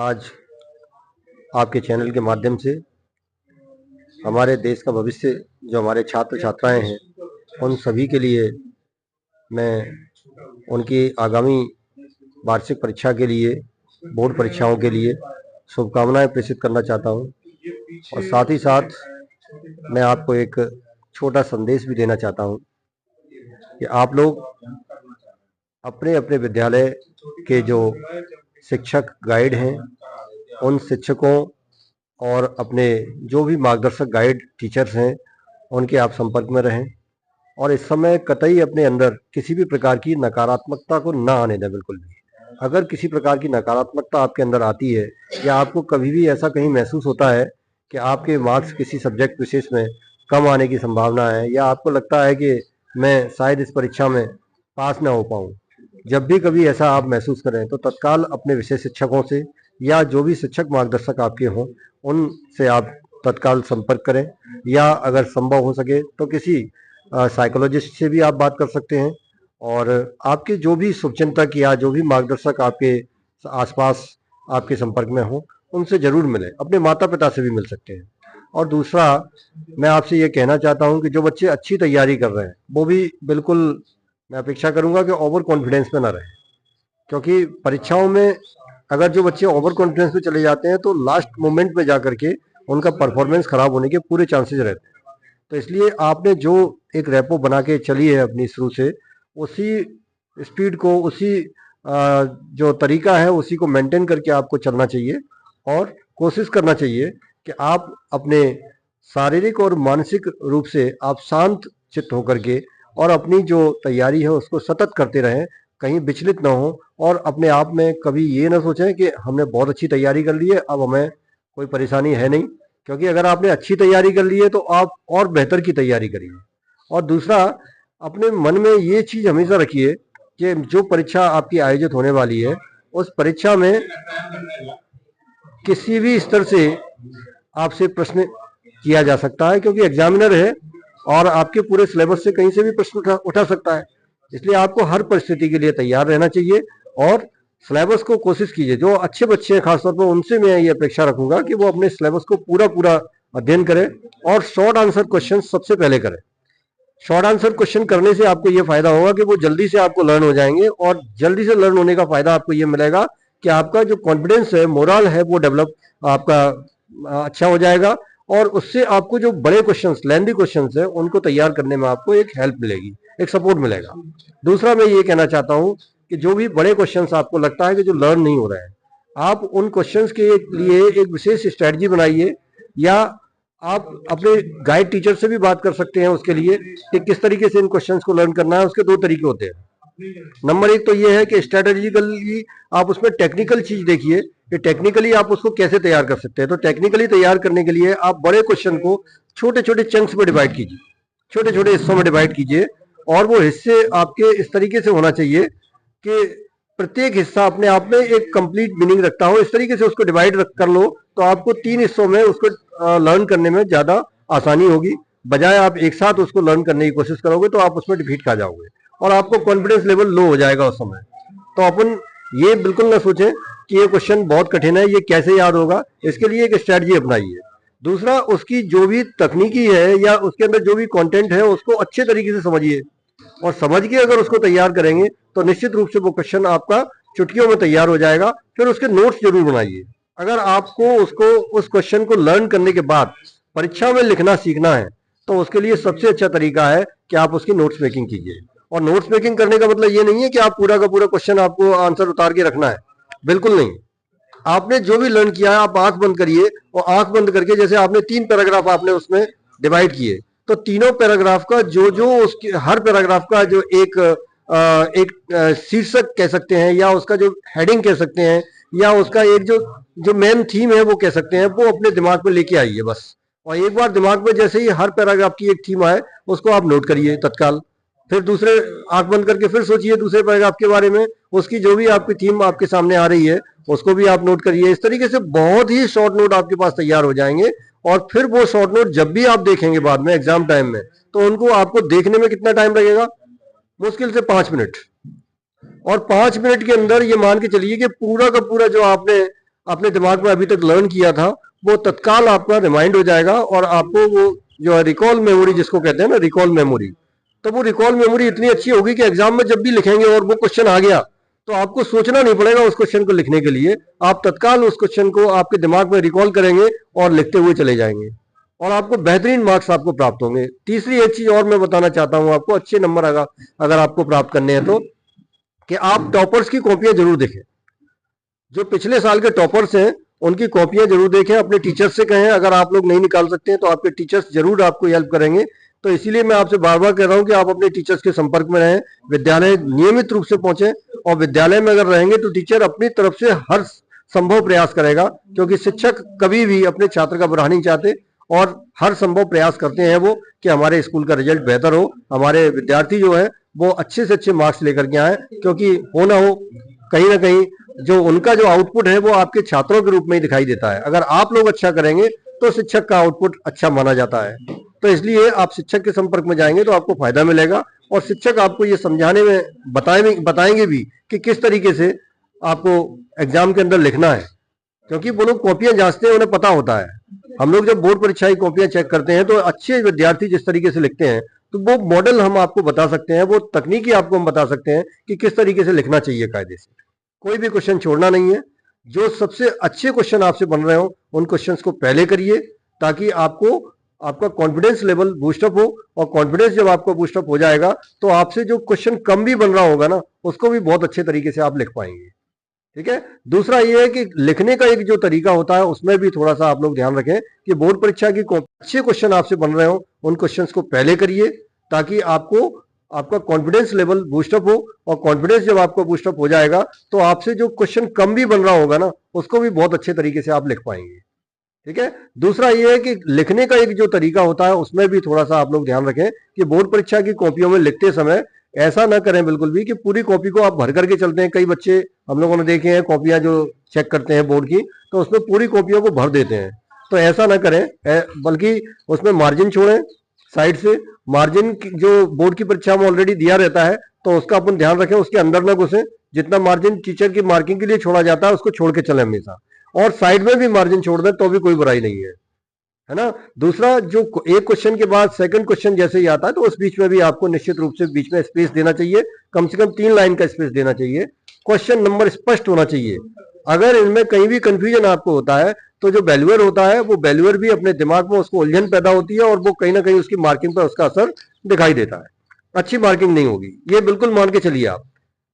आज आपके चैनल के माध्यम से हमारे देश का भविष्य जो हमारे छात्र छात्राएं हैं उन सभी के लिए मैं उनकी आगामी वार्षिक परीक्षा के लिए, बोर्ड परीक्षाओं के लिए शुभकामनाएं प्रेषित करना चाहता हूं और साथ ही साथ मैं आपको एक छोटा संदेश भी देना चाहता हूं कि आप लोग अपने अपने विद्यालय के जो शिक्षक गाइड हैं उन शिक्षकों और अपने जो भी मार्गदर्शक गाइड टीचर्स हैं उनके आप संपर्क में रहें और इस समय कतई अपने अंदर किसी भी प्रकार की नकारात्मकता को ना आने दें। बिल्कुल भी अगर किसी प्रकार की नकारात्मकता आपके अंदर आती है या आपको कभी भी ऐसा कहीं महसूस होता है कि आपके मार्क्स किसी सब्जेक्ट विशेष में कम आने की संभावना है या आपको लगता है कि मैं शायद इस परीक्षा में पास ना हो पाऊँ, जब भी कभी ऐसा आप महसूस करें तो तत्काल अपने विषय शिक्षकों से या जो भी शिक्षक मार्गदर्शक आपके हों उनसे आप तत्काल संपर्क करें या अगर संभव हो सके तो किसी साइकोलॉजिस्ट से भी आप बात कर सकते हैं और आपके जो भी शुभचिंतक या जो भी मार्गदर्शक आपके आसपास आपके संपर्क में हो उनसे जरूर मिलें। अपने माता पिता से भी मिल सकते हैं। और दूसरा, मैं आपसे ये कहना चाहता हूं कि जो बच्चे अच्छी तैयारी कर रहे हैं वो भी बिल्कुल मैं अपेक्षा करूंगा कि ओवर कॉन्फिडेंस में ना रहे, क्योंकि परीक्षाओं में अगर जो बच्चे ओवर कॉन्फिडेंस में चले जाते हैं तो लास्ट मोमेंट में जाकर के उनका परफॉर्मेंस खराब होने के पूरे चांसेस रहते हैं। तो इसलिए आपने जो एक रेपो बना के चली है अपनी शुरू से, उसी स्पीड को, उसी जो तरीका है उसी को मेंटेन करके आपको चलना चाहिए और कोशिश करना चाहिए कि आप अपने शारीरिक और मानसिक रूप से आप शांत चित्त होकर के और अपनी जो तैयारी है उसको सतत करते रहें, कहीं विचलित ना हो और अपने आप में कभी ये ना सोचें कि हमने बहुत अच्छी तैयारी कर ली है अब हमें कोई परेशानी है नहीं, क्योंकि अगर आपने अच्छी तैयारी कर ली है तो आप और बेहतर की तैयारी करिए। और दूसरा, अपने मन में ये चीज हमेशा रखिए कि जो परीक्षा आपकी आयोजित होने वाली है उस परीक्षा में किसी भी स्तर से आपसे प्रश्न किया जा सकता है, क्योंकि एग्जामिनर है और आपके पूरे सिलेबस से कहीं से भी प्रश्न उठा सकता है। इसलिए आपको हर परिस्थिति के लिए तैयार रहना चाहिए और सिलेबस को कोशिश कीजिए। जो अच्छे बच्चे हैं खासतौर पर उनसे मैं ये अपेक्षा रखूंगा कि वो अपने सिलेबस को पूरा पूरा अध्ययन करें और शॉर्ट आंसर क्वेश्चन सबसे पहले करें। शॉर्ट आंसर क्वेश्चन करने से आपको ये फायदा होगा कि वो जल्दी से आपको लर्न हो जाएंगे और जल्दी से लर्न होने का फायदा आपको ये मिलेगा कि आपका जो कॉन्फिडेंस है, मोरल है, वो डेवलप आपका अच्छा हो जाएगा और उससे आपको जो बड़े क्वेश्चंस, लेंथी क्वेश्चंस है उनको तैयार करने में आपको एक हेल्प मिलेगी, एक सपोर्ट मिलेगा। दूसरा, मैं ये कहना चाहता हूं कि जो भी बड़े क्वेश्चंस आपको लगता है कि जो लर्न नहीं हो रहे हैं, आप उन क्वेश्चंस के लिए एक विशेष स्ट्रेटजी बनाइए या आप अपने गाइड टीचर से भी बात कर सकते हैं उसके लिए कि किस तरीके से इन क्वेश्चंस को लर्न करना है। उसके दो तरीके होते हैं। नंबर एक तो ये है कि स्ट्रेटेजिकली आप उसमें टेक्निकल चीज देखिए कि टेक्निकली आप उसको कैसे तैयार कर सकते हैं। तो टेक्निकली तैयार करने के लिए आप बड़े क्वेश्चन को छोटे छोटे चंक्स में डिवाइड कीजिए, छोटे छोटे हिस्सों में डिवाइड कीजिए और वो हिस्से आपके इस तरीके से होना चाहिए कि प्रत्येक हिस्सा अपने आप में एक कंप्लीट मीनिंग रखता हो। इस तरीके से उसको डिवाइड कर लो तो आपको 3 हिस्सों में उसको लर्न करने में ज्यादा आसानी होगी, बजाय आप एक साथ उसको लर्न करने की कोशिश करोगे तो आप उसमें डिफीट खा जाओगे और आपको कॉन्फिडेंस लेवल लो हो जाएगा उस समय। तो अपन ये बिल्कुल ना सोचें कि ये क्वेश्चन बहुत कठिन है, ये कैसे याद होगा। इसके लिए एक स्ट्रेटजी अपनाइए। दूसरा, उसकी जो भी तकनीकी है या उसके अंदर जो भी कंटेंट है उसको अच्छे तरीके से समझिए और समझ के अगर उसको तैयार करेंगे तो निश्चित रूप से वो क्वेश्चन आपका चुटकियों में तैयार हो जाएगा। फिर उसके नोट्स जरूर बनाइए। अगर आपको उसको उस क्वेश्चन को लर्न करने के बाद परीक्षा में लिखना सीखना है तो उसके लिए सबसे अच्छा तरीका है कि आप उसकी नोट्स मेकिंग कीजिए। और नोट्स मेकिंग करने का मतलब ये नहीं है कि आप पूरा का पूरा क्वेश्चन आपको आंसर उतार के रखना है, बिल्कुल नहीं। आपने जो भी लर्न किया है आप आंख बंद करिए और आंख बंद करके, जैसे आपने 3 पैराग्राफ आपने उसमें डिवाइड किए, तो तीनों पैराग्राफ का जो जो उसके हर पैराग्राफ का जो एक शीर्षक कह सकते हैं या उसका जो हेडिंग कह सकते हैं या उसका एक जो मेन थीम है वो कह सकते हैं, वो अपने दिमाग में लेके आइए बस। और एक बार दिमाग में जैसे ही हर पैराग्राफ की एक थीम आए उसको आप नोट करिए तत्काल। फिर दूसरे आंख बंद करके फिर सोचिए दूसरे पैराग्राफ के बारे में, उसकी जो भी आपकी थीम आपके सामने आ रही है उसको भी आप नोट करिए। इस तरीके से बहुत ही शॉर्ट नोट आपके पास तैयार हो जाएंगे और फिर वो शॉर्ट नोट जब भी आप देखेंगे बाद में एग्जाम टाइम में तो उनको आपको देखने में कितना टाइम लगेगा, मुश्किल से 5 मिनट। और 5 मिनट के अंदर ये मान के चलिए कि पूरा का पूरा जो आपने अपने दिमाग में अभी तक लर्न किया था वो तत्काल आपका रिमाइंड हो जाएगा और आपको वो जो है रिकॉल मेमोरी जिसको कहते हैं ना, रिकॉल मेमोरी, तो वो रिकॉल मेमोरी इतनी अच्छी होगी कि एग्जाम में जब भी लिखेंगे और वो क्वेश्चन आ गया तो आपको सोचना नहीं पड़ेगा उस क्वेश्चन को लिखने के लिए, आप तत्काल उस क्वेश्चन को आपके दिमाग में रिकॉल करेंगे और लिखते हुए चले जाएंगे और आपको बेहतरीन मार्क्स आपको प्राप्त होंगे। तीसरी एक चीज और मैं बताना चाहता हूं आपको, अच्छे नंबर अगर आपको प्राप्त करने हैं तो कि आप टॉपर्स की कॉपियां जरूर देखें। जो पिछले साल के टॉपर्स हैं उनकी कॉपियां जरूर देखें, अपने टीचर्स से कहें, अगर आप लोग नहीं निकाल सकते हैं तो आपके टीचर्स जरूर आपको हेल्प करेंगे। तो इसीलिए मैं आपसे बार बार कह रहा हूं कि आप अपने टीचर्स के संपर्क में रहें, विद्यालय नियमित रूप से पहुंचे और विद्यालय में अगर रहेंगे तो टीचर अपनी तरफ से हर संभव प्रयास करेगा, क्योंकि शिक्षक कभी भी अपने छात्र का बुरा नहीं चाहते और हर संभव प्रयास करते हैं वो कि हमारे स्कूल का रिजल्ट बेहतर हो, हमारे विद्यार्थी जो है वो अच्छे से अच्छे मार्क्स लेकर के आए, क्योंकि हो ना हो कहीं ना कहीं जो उनका जो आउटपुट है वो आपके छात्रों के रूप में ही दिखाई देता है। अगर आप लोग अच्छा करेंगे तो शिक्षक का आउटपुट अच्छा माना जाता है। तो इसलिए आप शिक्षक के संपर्क में जाएंगे तो आपको फायदा मिलेगा और शिक्षक आपको ये समझाने में बताएंगे भी कि किस तरीके से आपको एग्जाम के अंदर लिखना है, क्योंकि वो लोग कॉपियां जांचते हैं, उन्हें पता होता है। हम लोग जब बोर्ड परीक्षा की कॉपियां चेक करते हैं तो अच्छे विद्यार्थी जिस तरीके से लिखते हैं तो वो मॉडल हम आपको बता सकते हैं, वो तकनीकी आपको हम बता सकते हैं कि किस तरीके से लिखना चाहिए कायदे से। कोई भी क्वेश्चन छोड़ना नहीं है, जो सबसे अच्छे क्वेश्चन आपसे बन रहे हो उन क्वेश्चंस को पहले करिए ताकि आपको आपका कॉन्फिडेंस लेवल बूस्टअप हो, और कॉन्फिडेंस जब आपका बूस्टअप हो जाएगा तो आपसे जो क्वेश्चन कम भी बन रहा होगा ना उसको भी बहुत अच्छे तरीके से आप लिख पाएंगे। ठीक है। दूसरा ये है कि लिखने का एक जो तरीका होता है उसमें भी थोड़ा सा आप लोग ध्यान रखें कि बोर्ड परीक्षा की अच्छे क्वेश्चन आपसे बन रहे हो उन क्वेश्चंस को पहले करिए ताकि आपको आपका कॉन्फिडेंस लेवल बूस्टअप हो, और कॉन्फिडेंस जब आपका बूस्टअप हो जाएगा तो आपसे जो क्वेश्चन कम भी बन रहा होगा ना उसको भी बहुत अच्छे तरीके से आप लिख पाएंगे। ठीक है। दूसरा ये है कि लिखने का एक जो तरीका होता है उसमें भी थोड़ा सा आप लोग ध्यान रखें कि बोर्ड परीक्षा की कॉपियों में लिखते समय ऐसा ना करें बिल्कुल भी कि पूरी कॉपी को आप भर करके चलते हैं। कई बच्चे हम लोगों ने देखे हैं कॉपियां जो चेक करते हैं बोर्ड की तो उसमें पूरी कॉपियों को भर देते हैं, तो ऐसा ना करें, बल्कि उसमें मार्जिन छोड़ें साइड से। मार्जिन जो बोर्ड की परीक्षा में ऑलरेडी दिया रहता है तो उसका अपन ध्यान रखें, उसके अंदर ना घुसे। जितना मार्जिन टीचर की मार्किंग के लिए छोड़ा जाता है उसको छोड़ के चले हमेशा, और साइड में भी मार्जिन छोड़ दें तो भी कोई बुराई नहीं है ना। दूसरा, जो एक क्वेश्चन के बाद सेकंड क्वेश्चन जैसे ही आता है तो उस बीच में भी आपको निश्चित रूप से बीच में स्पेस देना चाहिए, कम से कम 3 लाइन का स्पेस देना चाहिए। क्वेश्चन नंबर स्पष्ट होना चाहिए। अगर इनमें कहीं भी कंफ्यूजन आपको होता है तो जो वैल्यूअर होता है वो वैल्यूअर भी अपने दिमाग में उसको उलझन पैदा होती है और वो कहीं ना कहीं उसकी मार्किंग पर उसका असर दिखाई देता है, अच्छी मार्किंग नहीं होगी, ये बिल्कुल मान के चलिए आप।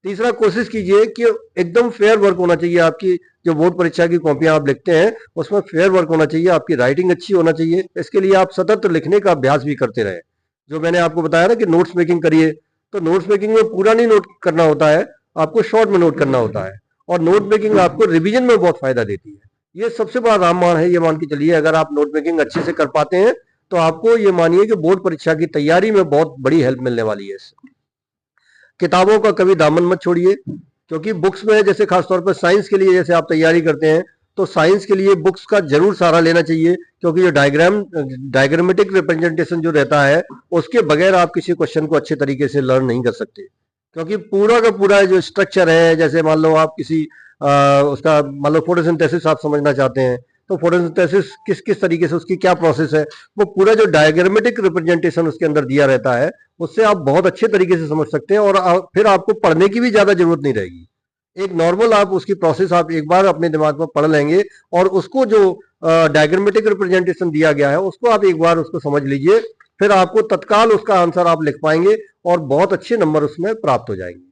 तीसरा, कोशिश कीजिए कि एकदम फेयर वर्क होना चाहिए। आपकी जो बोर्ड परीक्षा की कॉपियां आप लिखते हैं उसमें फेयर वर्क होना चाहिए, आपकी राइटिंग अच्छी होना चाहिए। इसके लिए आप सतत लिखने का अभ्यास भी करते रहे। जो मैंने आपको बताया ना कि नोट्स मेकिंग करिए, तो नोट्स मेकिंग में पूरा नहीं नोट करना होता है, आपको शॉर्ट में नोट करना होता है, और नोट मेकिंग आपको रिविजन में बहुत फायदा देती है। ये सबसे बड़ा रामबाण है, ये मान के चलिए। अगर आप नोट मेकिंग अच्छे से कर पाते हैं तो आपको ये मानिए कि बोर्ड परीक्षा की तैयारी में बहुत बड़ी हेल्प मिलने वाली है इससे। किताबों का कभी दामन मत छोड़िए, क्योंकि बुक्स में जैसे खासतौर पर साइंस के लिए जैसे आप तैयारी करते हैं तो साइंस के लिए बुक्स का जरूर सहारा लेना चाहिए, क्योंकि जो डायग्रामेटिक रिप्रेजेंटेशन जो रहता है उसके बगैर आप किसी क्वेश्चन को अच्छे तरीके से लर्न नहीं कर सकते। क्योंकि पूरा का पूरा जो स्ट्रक्चर है, जैसे मान लो आप किसी उसका मान लो फोटोसिंथेसिस आप समझना चाहते हैं तो फोटोसिंथेसिस किस किस तरीके से उसकी क्या प्रोसेस है, वो पूरा जो डायग्रामेटिक रिप्रेजेंटेशन उसके अंदर दिया रहता है उससे आप बहुत अच्छे तरीके से समझ सकते हैं, और फिर आपको पढ़ने की भी ज्यादा जरूरत नहीं रहेगी। एक नॉर्मल आप उसकी प्रोसेस आप एक बार अपने दिमाग में पढ़ लेंगे और उसको जो डायग्रामेटिक रिप्रेजेंटेशन दिया गया है उसको आप एक बार उसको समझ लीजिए, फिर आपको तत्काल उसका आंसर आप लिख पाएंगे और बहुत अच्छे नंबर उसमें प्राप्त हो जाएंगे।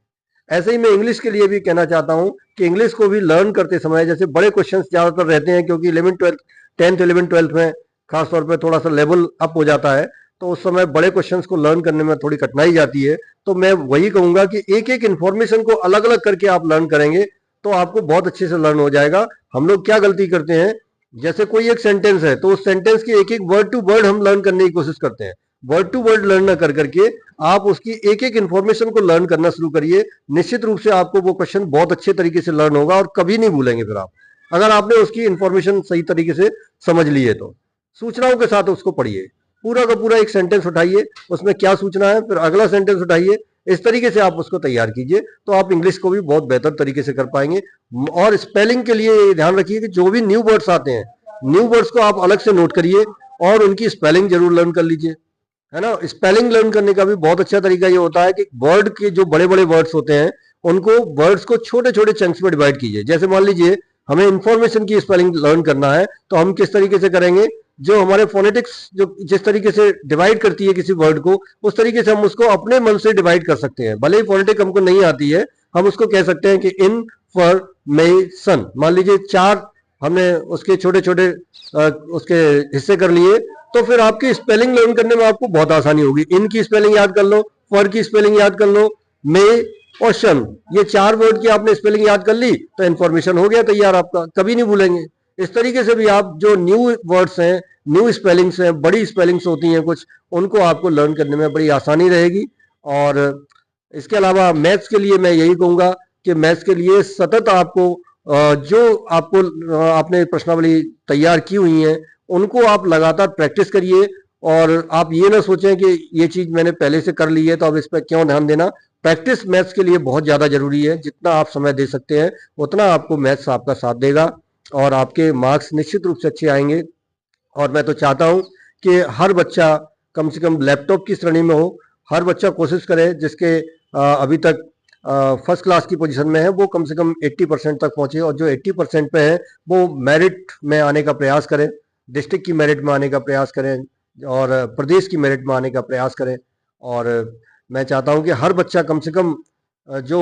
ऐसे ही मैं इंग्लिश के लिए भी कहना चाहता हूं कि इंग्लिश को भी लर्न करते समय जैसे बड़े क्वेश्चंस ज्यादातर रहते हैं, क्योंकि 11 12 10th 11 12th में खासतौर पर थोड़ा सा लेवल अप हो जाता है तो उस समय बड़े क्वेश्चंस को लर्न करने में थोड़ी कठिनाई जाती है। तो मैं वही कहूंगा कि एक एक इन्फॉर्मेशन को अलग अलग करके आप लर्न करेंगे तो आपको बहुत अच्छे से लर्न हो जाएगा। हम लोग क्या गलती करते हैं, जैसे कोई एक सेंटेंस है तो उस सेंटेंस की एक एक वर्ड टू वर्ड हम लर्न करने की कोशिश करते हैं। वर्ड टू वर्ड लर्न ना कर करके आप उसकी एक एक इन्फॉर्मेशन को लर्न करना शुरू करिए। निश्चित रूप से आपको वो क्वेश्चन बहुत अच्छे तरीके से लर्न होगा और कभी नहीं भूलेंगे फिर आप, अगर आपने उसकी इन्फॉर्मेशन सही तरीके से समझ ली है तो। सूचनाओं के साथ उसको पढ़िए, पूरा का पूरा एक सेंटेंस उठाइए, उसमें क्या सूचना है, फिर अगला सेंटेंस उठाइए, इस तरीके से आप उसको तैयार कीजिए, तो आप इंग्लिश को भी बहुत बेहतर तरीके से कर पाएंगे। और स्पेलिंग के लिए ध्यान रखिए कि जो भी न्यू वर्ड्स आते हैं, न्यू वर्ड्स को आप अलग से नोट करिए और उनकी स्पेलिंग जरूर लर्न कर लीजिए, है ना। स्पेलिंग लर्न करने का भी बहुत अच्छा तरीका ये होता है कि वर्ड के जो बड़े बड़े वर्ड्स होते हैं उनको वर्ड्स को छोटे छोटे चंक्स में डिवाइड कीजिए। जैसे मान लीजिए हमें इंफॉर्मेशन की स्पेलिंग लर्न करना है, तो हम किस तरीके से करेंगे, जो हमारे फोनेटिक्स जो जिस तरीके से डिवाइड करती है किसी वर्ड को, उस तरीके से हम उसको अपने मन से डिवाइड कर सकते हैं। भले ही फोनेटिक हमको नहीं आती है, हम उसको कह सकते हैं कि इनफॉर्मेशन, मान लीजिए 4 हमने उसके छोटे छोटे उसके हिस्से कर लिए, तो फिर आपकी स्पेलिंग लर्न करने में आपको बहुत आसानी होगी। इन की स्पेलिंग याद कर लो, फॉर की स्पेलिंग याद कर लो, मे और शन, ये 4 वर्ड की आपने स्पेलिंग याद कर ली तो इन्फॉर्मेशन हो गया तैयार आपका, कभी नहीं भूलेंगे। इस तरीके से भी आप जो न्यू वर्ड्स हैं, न्यू स्पेलिंग्स हैं, बड़ी स्पेलिंग्स होती हैं कुछ, उनको आपको लर्न करने में बड़ी आसानी रहेगी। और इसके अलावा मैथ्स के लिए मैं यही कहूंगा कि मैथ्स के लिए सतत आपको जो आपको आपने प्रश्नावली तैयार की हुई है उनको आप लगातार प्रैक्टिस करिए। और आप ये ना सोचें कि ये चीज मैंने पहले से कर ली है तो अब इस पर क्यों ध्यान देना। प्रैक्टिस मैथ्स के लिए बहुत ज्यादा जरूरी है। जितना आप समय दे सकते हैं उतना आपको मैथ्स आपका साथ देगा और आपके मार्क्स निश्चित रूप से अच्छे आएंगे। और मैं तो चाहता हूं कि हर बच्चा कम से कम लैपटॉप की श्रेणी में हो। हर बच्चा कोशिश करे जिसके अभी तक फर्स्ट क्लास की पोजीशन में है वो कम से कम 80% तक पहुंचे, और जो 80% पे है वो मेरिट में आने का प्रयास करें, डिस्ट्रिक्ट की मेरिट में आने का प्रयास करें और प्रदेश की मेरिट में आने का प्रयास करें। और मैं चाहता हूं कि हर बच्चा कम से कम जो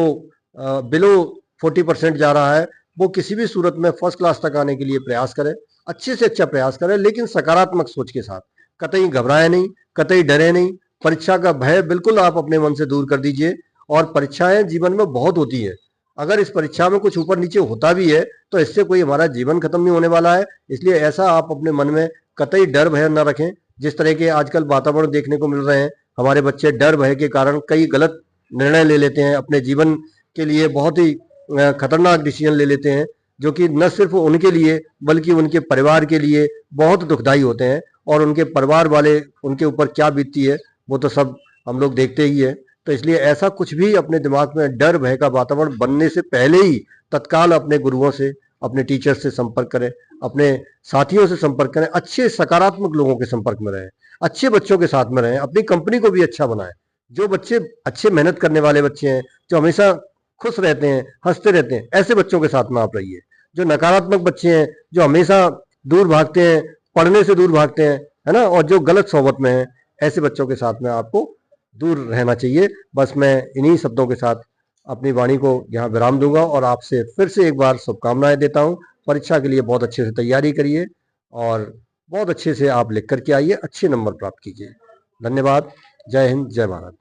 बिलो 40% जा रहा है वो किसी भी सूरत में फर्स्ट क्लास तक आने के लिए प्रयास करें, अच्छे से अच्छा प्रयास करें, लेकिन सकारात्मक सोच के साथ। कतई घबराए नहीं, कतई डरे नहीं। परीक्षा का भय बिल्कुल आप अपने मन से दूर कर दीजिए। और परीक्षाएं जीवन में बहुत होती है, अगर इस परीक्षा में कुछ ऊपर नीचे होता भी है तो इससे कोई हमारा जीवन खत्म नहीं होने वाला है। इसलिए ऐसा आप अपने मन में कतई डर भय न रखें। जिस तरह के आजकल वातावरण देखने को मिल रहे हैं, हमारे बच्चे डर भय के कारण कई गलत निर्णय ले लेते हैं, अपने जीवन के लिए बहुत ही खतरनाक डिसीजन ले लेते हैं, जो कि न सिर्फ उनके लिए बल्कि उनके परिवार के लिए बहुत दुखदाई होते हैं। और उनके परिवार वाले उनके ऊपर क्या बीतती है वो तो सब हम लोग देखते ही है। तो इसलिए ऐसा कुछ भी अपने दिमाग में डर भय का वातावरण बनने से पहले ही तत्काल अपने गुरुओं से, अपने टीचर से संपर्क करें, अपने साथियों से संपर्क करें, अच्छे सकारात्मक लोगों के संपर्क में रहें, अच्छे बच्चों के साथ में रहें, अपनी कंपनी को भी अच्छा बनाएं। जो बच्चे अच्छे मेहनत करने वाले बच्चे हैं, जो हमेशा खुश रहते हैं, हंसते रहते हैं, ऐसे बच्चों के साथ में आप रहिए। जो नकारात्मक बच्चे हैं, जो हमेशा दूर भागते हैं, पढ़ने से दूर भागते हैं, है ना, और जो गलत सोबत में है, ऐसे बच्चों के साथ में आपको दूर रहना चाहिए। बस मैं इन्हीं शब्दों के साथ अपनी वाणी को यहाँ विराम दूंगा और आपसे फिर से एक बार शुभकामनाएं देता हूँ। परीक्षा के लिए बहुत अच्छे से तैयारी करिए और बहुत अच्छे से आप लिख करके आइए, अच्छे नंबर प्राप्त कीजिए। धन्यवाद। जय हिंद, जय भारत।